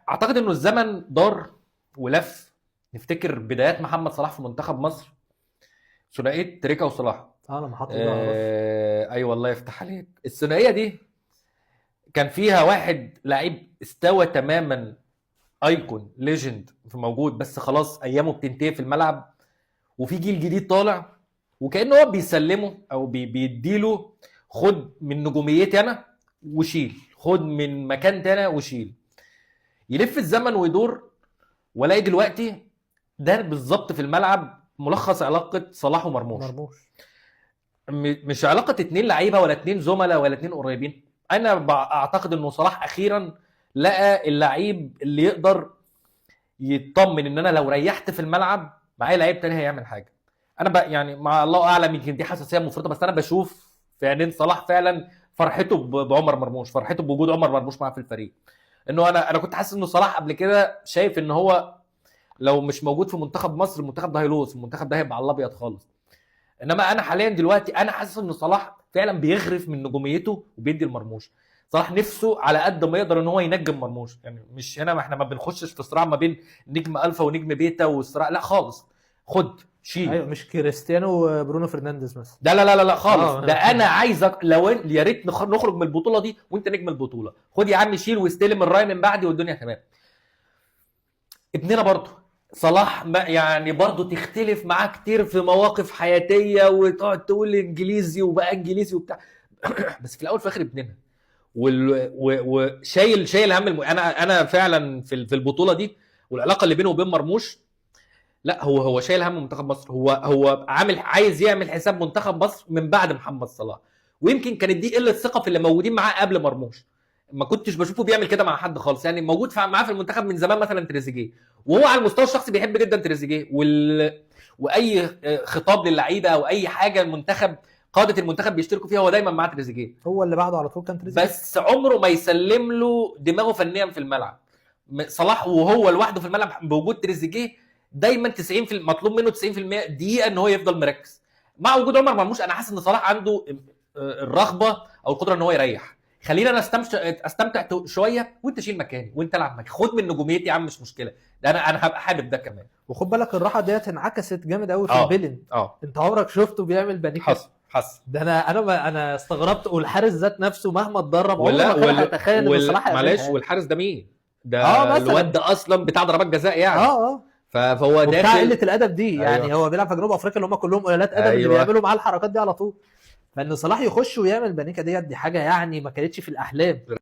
اعتقد انه الزمن دار ولف. نفتكر بدايات محمد صلاح في منتخب مصر، ثنائيه تريكا وصلاح. لما حط ايده على راسه. اي والله يفتح عليك. الثنائيه دي كان فيها واحد لعيب استوى تماما، ايكون ليجند في موجود، بس خلاص ايامه بتنتهي في الملعب، وفي جيل جديد طالع، وكانه هو بيسلمه او بيديله خد من نجوميتي انا وشيل، خد من مكان تاني وشيل. يلف الزمن ويدور، والاقي دلوقتي ده بالظبط في الملعب ملخص علاقه صلاح ومرموش. مش علاقه اتنين لعيبه ولا اتنين زملاء ولا اتنين قريبين. انا اعتقد انه صلاح اخيرا لقى اللعيب اللي يقدر يطمن ان انا لو ريحت في الملعب معايا لعيب تاني هيعمل حاجه. انا بقى يعني مع الله اعلم، يمكن دي حساسيه مفرطه، بس انا بشوف في عينين صلاح فعلا فرحته بعمر مرموش، فرحته بوجود عمر مرموش معاه في الفريق. انه انا كنت حاسس انه صلاح قبل كده شايف ان هو لو مش موجود في منتخب مصر، المنتخب ده هيلوث، المنتخب ده هيبقى على الابيض خالص. انما انا حاليا دلوقتي انا حاسس ان صلاح فعلا بيغرف من نجوميته وبيدي المرموش. صلاح نفسه على قد ما يقدر ان هو ينجم مرموش، يعني مش هنا، ما احنا ما بنخشش في صراع ما بين نجم الفا ونجم بيتا والصراع، لا خالص. خد شيل. ايوه، مش كريستيانو وبرونو فرنانديز مثلا. ده لا خالص. ده انا عايزك لو يا ريت نخرج من البطوله دي وانت نجم البطوله، خد يا عم شيل واستلم الراي من بعدي والدنيا تمام. ابننا برضه صلاح يعني برضه تختلف معاه كتير في مواقف حياتيه، وتقعد تقول انجليزي وبقى انجليزي وبتاع بس في الاول في الاخر ابننا، وشايل هم انا فعلا في البطوله دي، والعلاقه اللي بينه وبين مرموش، لا هو شايل هم منتخب مصر. هو عايز يعمل حساب منتخب مصر من بعد محمد صلاح. ويمكن كانت دي قله ثقه في اللي موجودين معاه قبل مرموش. ما كنتش بشوفه بيعمل كده مع حد خالص، يعني موجود معاه في المنتخب من زمان مثلا تريزيجيه، وهو على المستوى الشخصي بيحب جدا تريزيجيه واي خطاب للعيبه او اي حاجه المنتخب، قاده المنتخب بيشتركوا فيها، هو دايما مع تريزيجيه. هو اللي بعده على طول كان تريزيجيه، بس عمره ما يسلم له دماغه فنيا في الملعب. صلاح وهو لوحده في الملعب بوجود تريزيجيه دايما 90% مطلوب منه 90% دقيقه ان هو يفضل مركز. مع وجود عمر مرموش انا حاسس ان صلاح عنده الرغبه او القدره ان هو يريح. خلينا انا استمتع شويه وانت شيل مكاني وانت العب مكاني، خد من نجوميتي يا عم، مش مشكله. ده انا هبقى حابب ده كمان. وخد بالك الراحه ديت انعكست جامد قوي في البيلين. انت عمرك شفته بيعمل بانيكا؟ حصل. ده انا استغربت، والحارس ذات نفسه مهما اتدرب عمره ما كان هيتخيل ان صلاح معلش. والحارس ده مين؟ ده الواد ده اصلا بتاع ضربات جزاء يعني. فهو داخل بتاع قله الادب دي. يعني هو بيلعب في جنوب افريقيا اللي هم كلهم قلالات ادب، اللي بيعملوا معاه الحركات دي على طول. فان صلاح يخش ويعمل بانيكا دي حاجه يعني ما كانتش في الاحلام.